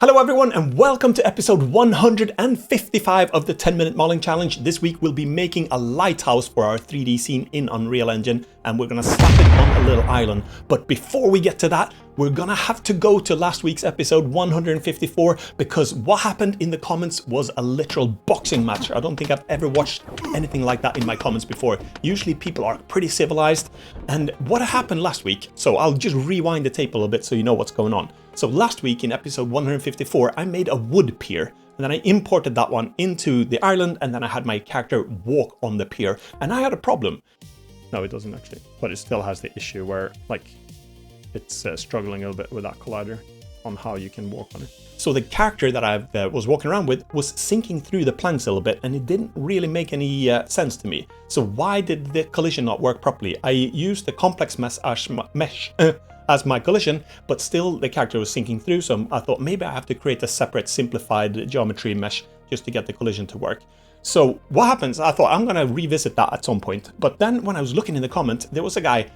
Hello everyone and welcome to episode 155 of the 10-minute modeling challenge. This week we'll be making a lighthouse for our 3D scene in Unreal Engine and we're going to slap it on a little island. But before we get to that, we're going to have to go to last week's episode 154 because what happened in the comments was a literal boxing match. I don't think I've ever watched anything like that in my comments before. Usually people are pretty civilized. And what happened last week, so I'll just rewind the tape a little bit so you know what's going on. So last week in episode 154, I made a wood pier and then I imported that one into the island and then I had my character walk on the pier and I had a problem. No, it doesn't actually, but it still has the issue where like it's struggling a little bit with that collider on how you can walk on it. So the character that I was walking around with was sinking through the planks a little bit and it didn't really make any sense to me. So why did the collision not work properly? I used the complex mesh as my collision, but still the character was sinking through, so I thought maybe I have to create a separate simplified geometry mesh just to get the collision to work. So what happens, I thought I'm gonna revisit that at some point, but then when I was looking in the comment, there was a guy,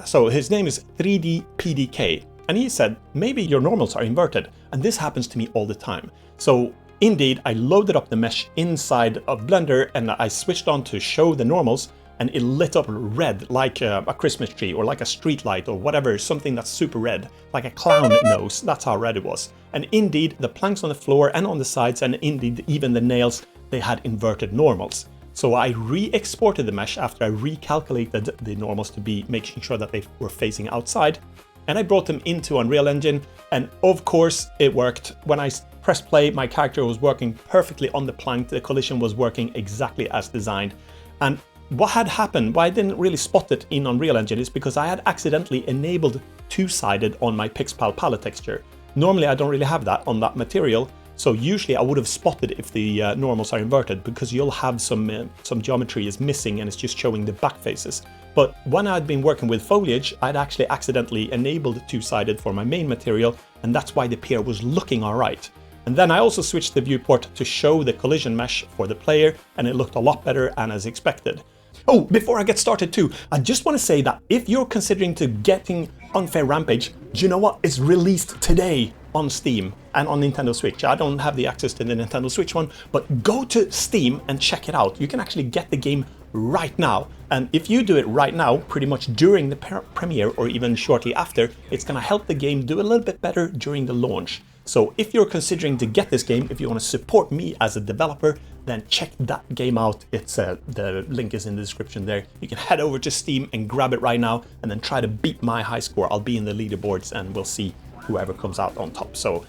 so his name is 3DPDK, and he said, maybe your normals are inverted, and this happens to me all the time. So indeed, I loaded up the mesh inside of Blender and I switched on to show the normals, and it lit up red like a Christmas tree or like a street light or whatever, something that's super red, like a clown nose. That's how red it was. And indeed, the planks on the floor and on the sides, and indeed even the nails, they had inverted normals. So I re-exported the mesh after I recalculated the normals to be making sure that they were facing outside. And I brought them into Unreal Engine. And of course it worked. When I pressed play, my character was working perfectly on the plank. The collision was working exactly as designed. And what had happened, why I didn't really spot it in Unreal Engine is because I had accidentally enabled two-sided on my Pixpal palette texture. Normally I don't really have that on that material, so usually I would have spotted if the normals are inverted because you'll have some geometry is missing and it's just showing the back faces. But when I'd been working with foliage, I'd actually accidentally enabled two-sided for my main material, and that's why the pier was looking alright. And then I also switched the viewport to show the collision mesh for the player, and it looked a lot better and as expected. Oh, before I get started too, I just want to say that if you're considering to getting Unfair Rampage, do you know what? It's released today on Steam and on Nintendo Switch. I don't have the access to the Nintendo Switch one, but go to Steam and check it out. You can actually get the game right now. And if you do it right now, pretty much during the premiere or even shortly after, it's going to help the game do a little bit better during the launch. So if you're considering to get this game, if you want to support me as a developer, then check that game out. It's the link is in the description there. You can head over to Steam and grab it right now and then try to beat my high score. I'll be in the leaderboards and we'll see whoever comes out on top. So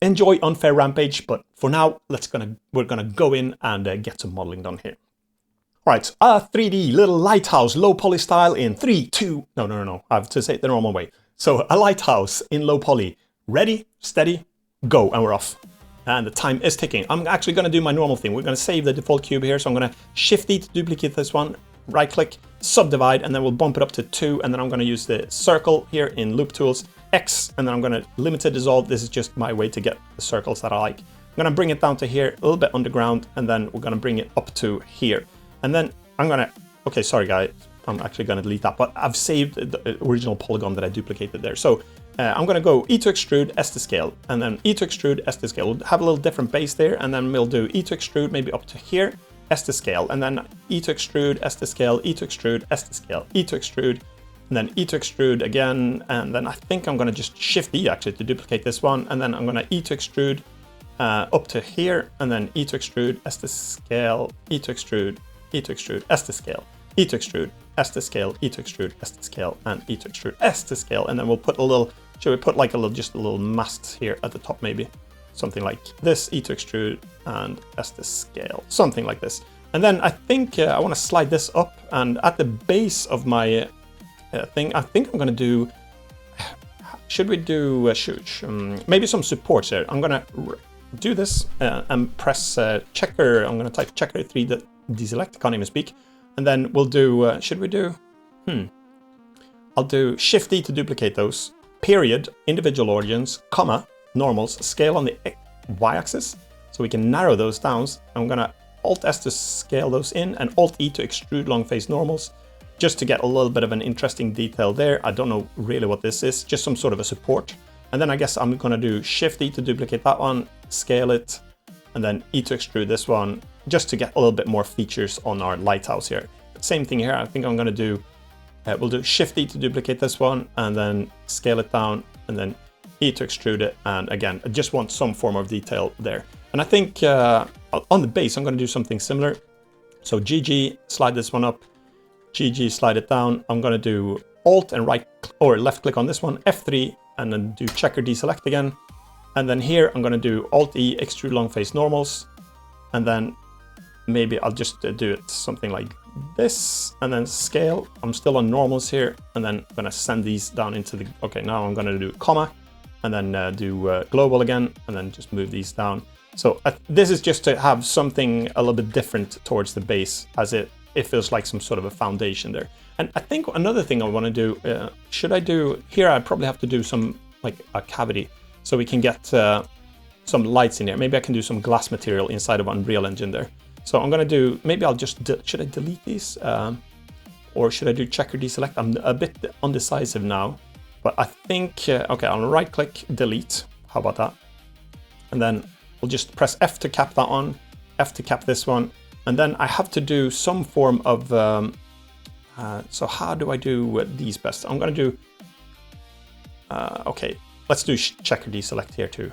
enjoy Unfair Rampage, but for now, we're gonna go in and get some modeling done here. All right, a 3D little lighthouse, low poly style in 3, 2, no. I have to say it the normal way. So a lighthouse in low poly. Ready, steady, go, and we're off. And the time is ticking. I'm actually going to do my normal thing. We're going to save the default cube here. So I'm going to Shift E to duplicate this one, right click, subdivide, and then we'll bump it up to 2. And then I'm going to use the circle here in Loop Tools, X, and then I'm going to limited dissolve. This is just my way to get the circles that I like. I'm going to bring it down to here, a little bit underground, and then we're going to bring it up to here. And then I'm going to, okay, sorry guys, I'm actually going to delete that, but I've saved the original polygon that I duplicated there. So I'm going to go E to extrude, S to scale, and then E to extrude, S to scale. We'll have a little different base there, and then we'll do E to extrude, maybe up to here, S to scale, and then E to extrude, S to scale, E to extrude, S to scale, E to extrude, and then E to extrude again, and then I think I'm going to just Shift E actually to duplicate this one, and then I'm going to E to extrude up to here, and then E to extrude, S to scale, E to extrude, E to extrude, S to scale, E to extrude, S to scale, E to extrude, S to scale, and E to extrude, S to scale, and then we'll put a little, should we put like just a little mast here at the top maybe? Something like this, E to extrude, and S to scale, something like this. And then I think I want to slide this up, and at the base of my thing, I think I'm going to do, should we do, maybe some supports here. I'm going to do this and press checker, I'm going to type checker 3 to deselect, can't even speak. And then we'll do, should we do, I'll do Shift D to duplicate those, period, individual origins, comma, normals, scale on the y-axis, so we can narrow those down. I'm gonna Alt S to scale those in, and Alt E to extrude long face normals, just to get a little bit of an interesting detail there. I don't know really what this is, just some sort of a support. And then I guess I'm gonna do Shift E to duplicate that one, scale it, and then E to extrude this one, just to get a little bit more features on our lighthouse here. Same thing here. I think I'm gonna do, we'll do Shift E to duplicate this one, and then scale it down, and then E to extrude it. And again, I just want some form of detail there. And I think on the base, I'm gonna do something similar. So GG, slide this one up, GG, slide it down. I'm gonna do Alt and right or left click on this one, F3, and then do checker deselect again. And then here I'm gonna do Alt E, extrude long face normals, and then maybe I'll just do it something like this, and then scale. I'm still on normals here, and then I'm gonna send these down into the, okay, now I'm gonna do comma, and then do global again, and then just move these down. So this is just to have something a little bit different towards the base, as it feels like some sort of a foundation there. And I think another thing I want to do, should I do, here I probably have to do some, like a cavity, so we can get some lights in there. Maybe I can do some glass material inside of Unreal Engine there. So I'm going to do, maybe I'll just, should I delete these? Or should I do checker deselect? I'm a bit undecisive now, but I think, okay, I'll right click, delete. How about that? And then we'll just press F to cap that one, F to cap this one. And then I have to do some form of, so how do I do these best? I'm going to do, okay, let's do checker deselect here too.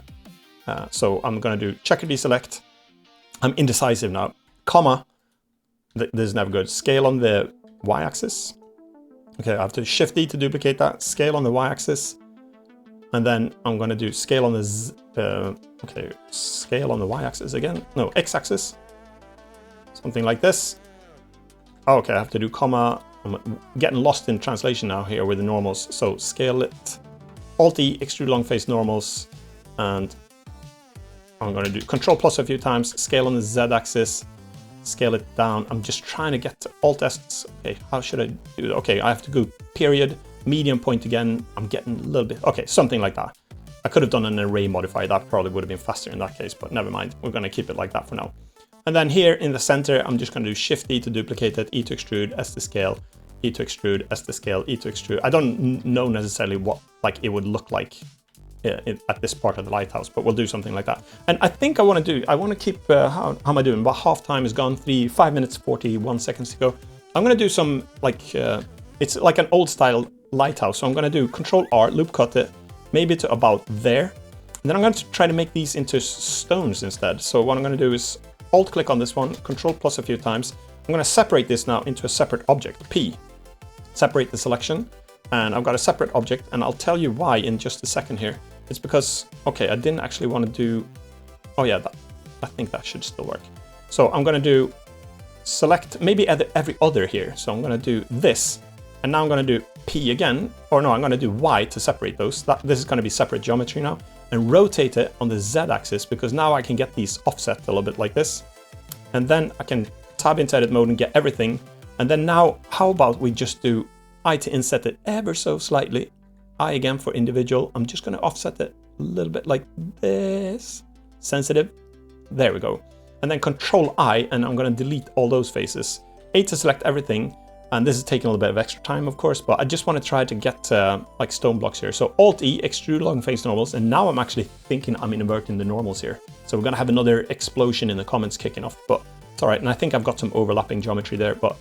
So I'm going to do checker deselect. I'm indecisive now. Comma, this is never good. Scale on the y-axis. Okay, I have to Shift D to duplicate that. Scale on the y-axis. And then I'm going to do scale on the, okay, scale on the y-axis again. No, x-axis. Something like this. Okay, I have to do comma. I'm getting lost in translation now here with the normals. So scale it, Alt E, extrude long face normals, and I'm going to do Control plus a few times, scale on the Z-axis, scale it down. I'm just trying to get to Alt S. Okay, how should I do that? Okay, I have to go period, medium point again. I'm getting a little bit, okay, something like that. I could have done an array modifier. That probably would have been faster in that case, but never mind. We're going to keep it like that for now. And then here in the center, I'm just going to do Shift E to duplicate it, E to extrude, S to scale, E to extrude, S to scale, E to extrude. I don't know necessarily what like it would look like at this part of the lighthouse, but we'll do something like that. And I think I want to keep, how am I doing? About half time is gone, 5 minutes, 41 seconds to go. I'm going to do some, like, it's like an old style lighthouse. So I'm going to do Control R, loop cut it, maybe to about there. And then I'm going to try to make these into stones instead. So what I'm going to do is Alt click on this one, Control plus a few times. I'm going to separate this now into a separate object, P. Separate the selection, and I've got a separate object, and I'll tell you why in just a second here. It's because, okay, I didn't actually want to do, oh yeah, I think that should still work. So I'm going to do select maybe every other here. So I'm going to do this, and now I'm going to do P again, or no, I'm going to do Y to separate those. This is going to be separate geometry now, and rotate it on the Z axis, because now I can get these offset a little bit like this. And then I can tab into edit mode and get everything. And then now, how about we just do I to inset it ever so slightly. I again for individual. I'm just going to offset it a little bit like this. Sensitive. There we go. And then Control I, and I'm going to delete all those faces. A to select everything. And this is taking a little bit of extra time, of course, but I just want to try to get like stone blocks here. So Alt E, extrude long face normals. And now I'm actually thinking I'm inverting the normals here. So we're going to have another explosion in the comments kicking off, but it's all right. And I think I've got some overlapping geometry there, but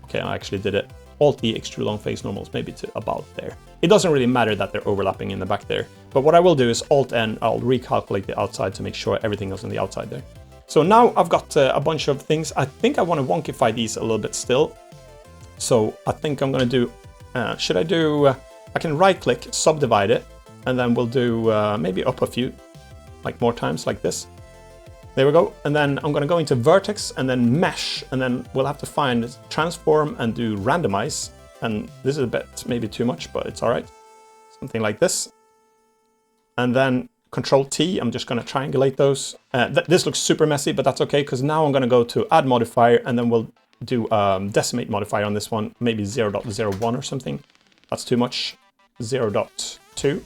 okay, I actually did it. Alt E, extrude long face normals, maybe to about there. It doesn't really matter that they're overlapping in the back there. But what I will do is Alt N, I'll recalculate the outside to make sure everything is on the outside there. So now I've got a bunch of things. I think I want to wonkify these a little bit still. So I think I'm going to do, should I do, I can right click, subdivide it, and then we'll do maybe up a few, like more times like this. There we go. And then I'm going to go into vertex and then mesh, and then we'll have to find transform and do randomize. And this is a bit maybe too much, but it's all right. Something like this. And then Control T, I'm just going to triangulate those. This looks super messy, but that's okay, because now I'm going to go to add modifier, and then we'll do decimate modifier on this one, maybe 0.01 or something. That's too much. 0.2.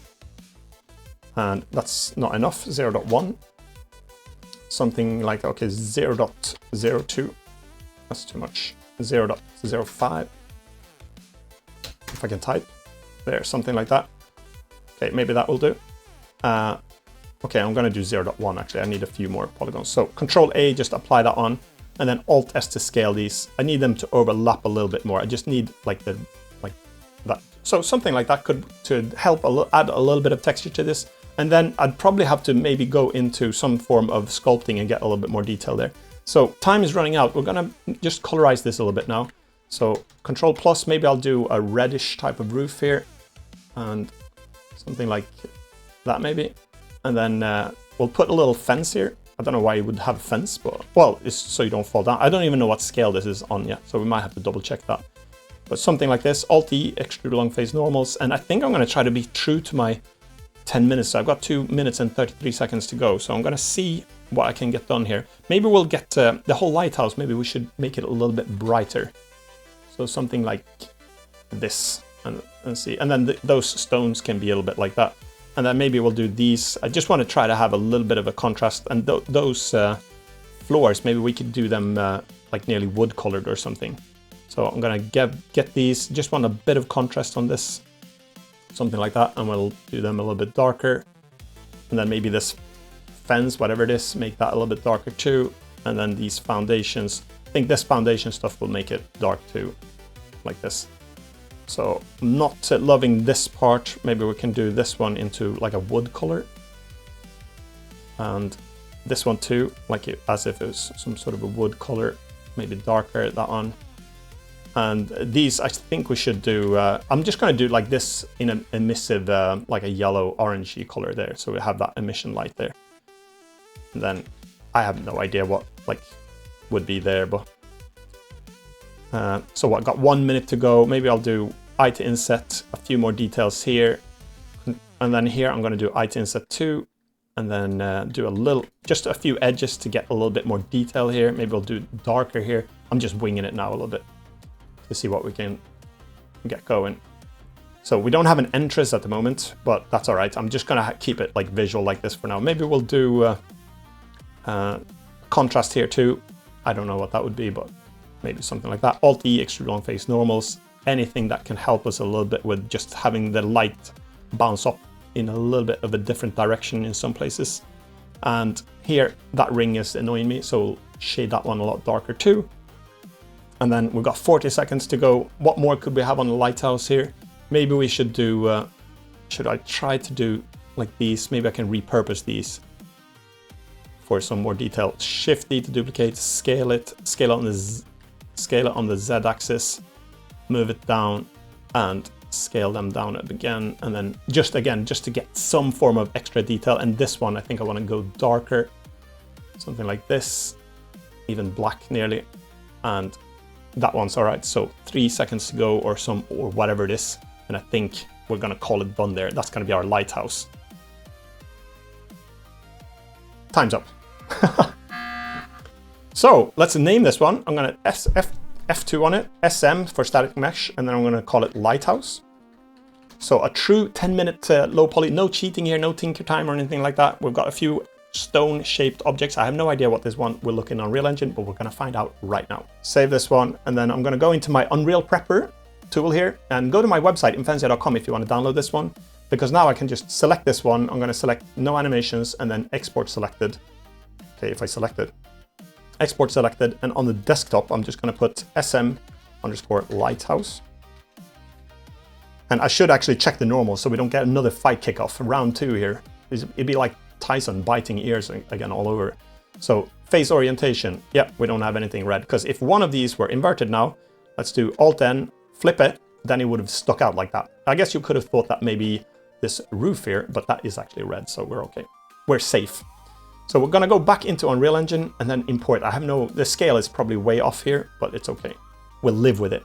And that's not enough. 0.1. Something like, okay, 0.02. That's too much. 0.05. If I can type. There, something like that. Okay, maybe that will do. Okay, I'm gonna do 0.1 actually. I need a few more polygons. So Control A, just apply that on, and then Alt S to scale these. I need them to overlap a little bit more. I just need like that. So something like that could to help add a little bit of texture to this. And then I'd probably have to maybe go into some form of sculpting and get a little bit more detail there. So time is running out. We're gonna just colorize this a little bit now. So Control Plus, maybe I'll do a reddish type of roof here and something like that maybe. And then we'll put a little fence here. I don't know why you would have a fence, but well, it's so you don't fall down. I don't even know what scale this is on yet, so we might have to double check that. But something like this, Alt-E, extrude long face normals, and I think I'm gonna try to be true to my 10 minutes. So I've got 2 minutes and 33 seconds to go, so I'm gonna see what I can get done here. Maybe we'll get the whole lighthouse, maybe we should make it a little bit brighter. So something like this, and see. And then those stones can be a little bit like that. And then maybe we'll do these. I just want to try to have a little bit of a contrast. And those floors, maybe we could do them like nearly wood colored or something. So I'm gonna get these, just want a bit of contrast on this, something like that. And we'll do them a little bit darker. And then maybe this fence, whatever it is, make that a little bit darker too. And then these foundations, I think this foundation stuff will make it dark too, like this. So I'm not loving this part. Maybe we can do this one into like a wood color. And this one too, like as if it was some sort of a wood color, maybe darker, that one. And these, I think we should do, I'm just gonna do like this in an emissive, like a yellow orangey color there. So we have that emission light there. And then I have no idea what like would be there, but so I've got 1 minute to go. Maybe I'll do I to inset, a few more details here. And then here I'm gonna do I to inset 2, and then do just a few edges to get a little bit more detail here. Maybe we'll do darker here. I'm just winging it now a little bit to see what we can get going. So we don't have an entrance at the moment, but that's all right. I'm just gonna keep it like visual like this for now. Maybe we'll do contrast here too. I don't know what that would be, but maybe something like that. Alt-E, extrude long face normals, anything that can help us a little bit with just having the light bounce up in a little bit of a different direction in some places. And here, that ring is annoying me, so shade that one a lot darker too. And then we've got 40 seconds to go. What more could we have on the lighthouse here? Maybe we should do, should I try to do like these? Maybe I can repurpose these for some more detail. Shift-D to duplicate, scale it on the Z-axis, move it down, and scale them down again. And then just to get some form of extra detail. And this one, I think I want to go darker, something like this, even black nearly. And that one's all right. So 3 seconds to go or whatever it is. And I think we're gonna call it done there. That's gonna be our lighthouse. Time's up. So let's name this one. I'm gonna F2 on it, SM for static mesh, and then I'm gonna call it Lighthouse. So a true 10-minute low poly, no cheating here, no tinker time or anything like that. We've got a few stone-shaped objects. I have no idea what this one will look in Unreal Engine, but we're gonna find out right now. Save this one, and then I'm gonna go into my Unreal Prepper tool here, and go to my website, imphenzia.com, if you wanna download this one, because now I can just select this one. I'm gonna select no animations, and then export selected. Okay, if I select it, export selected, and on the desktop, I'm just gonna put SM_lighthouse. And I should actually check the normal so we don't get another fight kickoff, round 2 here. It'd be like Tyson biting ears again all over. So face orientation, yeah, we don't have anything red, because if one of these were inverted now, let's do Alt-N, flip it, then it would have stuck out like that. I guess you could have thought that maybe this roof here, but that is actually red, so we're okay. We're safe. So we're gonna go back into Unreal Engine and then import. The scale is probably way off here, but it's okay. We'll live with it.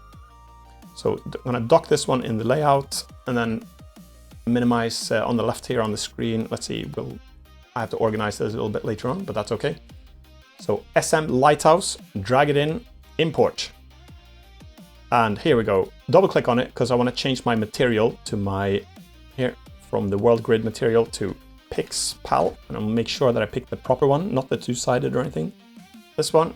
So I'm gonna dock this one in the layout and then minimize on the left here on the screen. Let's see, I have to organize this a little bit later on, but that's okay. So SM Lighthouse, drag it in, import. And here we go. Double click on it because I want to change my material to from the world grid material to PixPal. And I'll make sure that I pick the proper one, not the two-sided or anything. This one.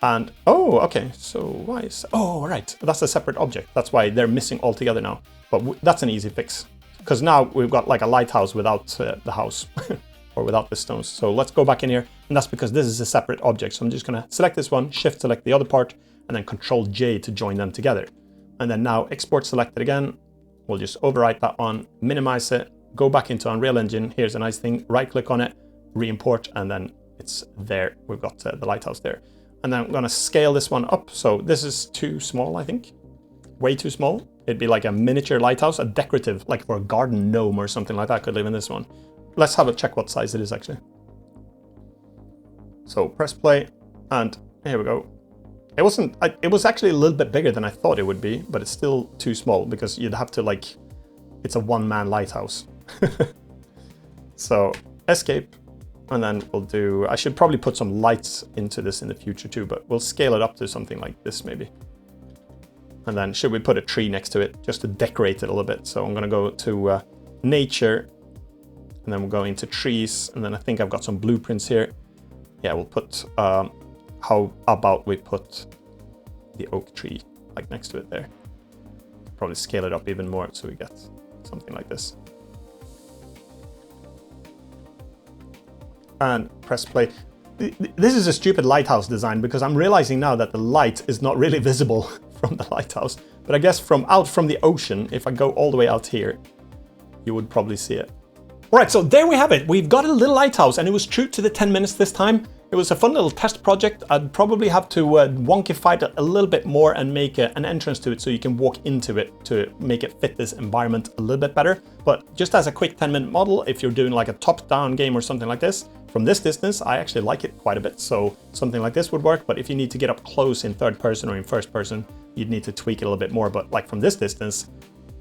And, oh, okay. So why is, oh, right. That's a separate object. That's why they're missing altogether now. But that's an easy fix. because now we've got like a lighthouse without the house or without the stones. So let's go back in here, and that's because this is a separate object. So I'm just gonna select this one, shift select the other part, and then Control J to join them together. And then now export selected again. We'll just overwrite that one, minimize it, go back into Unreal Engine. Here's a nice thing, right click on it, re-import, and then it's there. We've got the lighthouse there. And then I'm gonna scale this one up. So this is too small, I think. Way too small. It'd be like a miniature lighthouse, a decorative, like for a garden gnome or something like that could live in this one. Let's have a check what size it is actually. So press play, and here we go. It wasn't, it was actually a little bit bigger than I thought it would be, but it's still too small because you'd have to like, it's a one-man lighthouse. So escape, and then we'll do, I should probably put some lights into this in the future too, but we'll scale it up to something like this maybe. And then should we put a tree next to it just to decorate it a little bit? So I'm gonna go to nature, and then we'll go into trees, and then I think I've got some blueprints here. Yeah, we'll put, how about we put the oak tree like next to it there. Probably scale it up even more so we get something like this. And press play. This is a stupid lighthouse design because I'm realizing now that the light is not really visible from the lighthouse. But I guess from out from the ocean, if I go all the way out here, you would probably see it. All right, so there we have it. We've got a little lighthouse, and it was true to the 10 minutes this time. It was a fun little test project. I'd probably have to wonkify it a little bit more and make an entrance to it so you can walk into it to make it fit this environment a little bit better. But just as a quick 10-minute model, if you're doing like a top-down game or something like this, from this distance, I actually like it quite a bit. So something like this would work. But if you need to get up close in third person or in first person, you'd need to tweak it a little bit more. But like from this distance,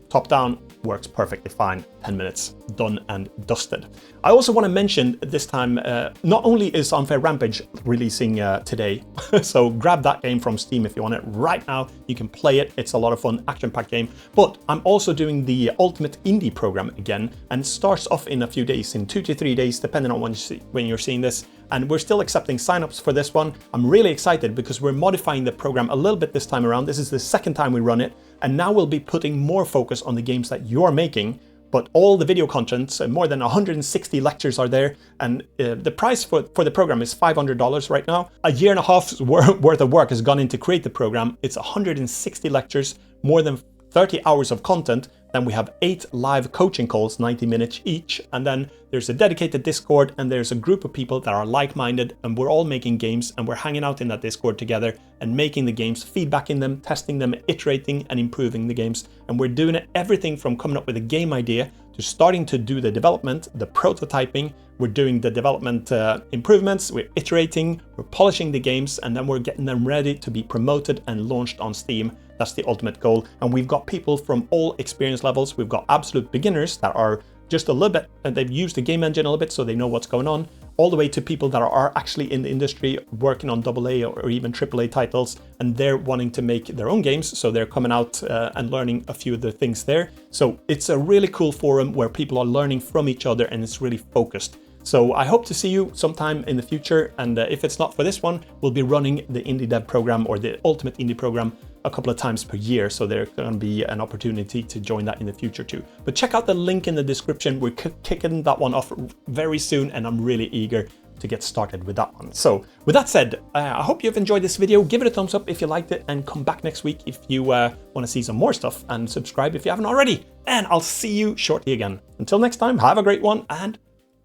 top down works perfectly fine. 10 minutes, done and dusted. I also want to mention this time, not only is Unfair Rampage releasing today, so grab that game from Steam if you want it right now. You can play it. It's a lot of fun, action-packed game. But I'm also doing the Ultimate Indie program again, and it starts off in a few days, in 2 to 3 days, depending on when you're seeing this. And we're still accepting signups for this one. I'm really excited because we're modifying the program a little bit this time around. This is the second time we run it, and now we'll be putting more focus on the games that you're making. But all the video content, more than 160 lectures are there, and the price for the program is $500 right now. A year and a half's worth of work has gone in to create the program. It's 160 lectures, more than 30 hours of content. Then we have 8 live coaching calls, 90 minutes each. And then there's a dedicated Discord, and there's a group of people that are like-minded, and we're all making games, and we're hanging out in that Discord together and making the games, feedbacking them, testing them, iterating and improving the games. And we're doing everything from coming up with a game idea to starting to do the development, the prototyping. We're doing the development improvements, we're iterating, we're polishing the games, and then we're getting them ready to be promoted and launched on Steam. That's the ultimate goal. And we've got people from all experience levels. We've got absolute beginners that are just a little bit, and they've used the game engine a little bit so they know what's going on, all the way to people that are actually in the industry working on AA or even AAA titles, and they're wanting to make their own games. So they're coming out and learning a few of the things there. So it's a really cool forum where people are learning from each other, and it's really focused. So I hope to see you sometime in the future. And if it's not for this one, we'll be running the Indie Dev program or the Ultimate Indie program a couple of times per year. So there's going to be an opportunity to join that in the future too. But check out the link in the description. We're kicking that one off very soon, and I'm really eager to get started with that one. So with that said, I hope you've enjoyed this video. Give it a thumbs up if you liked it, and come back next week if you want to see some more stuff, and subscribe if you haven't already. And I'll see you shortly again. Until next time, have a great one, and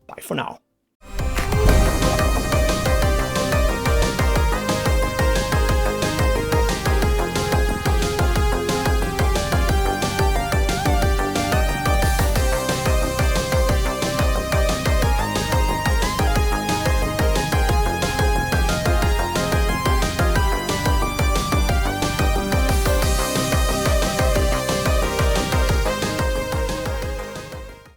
bye for now.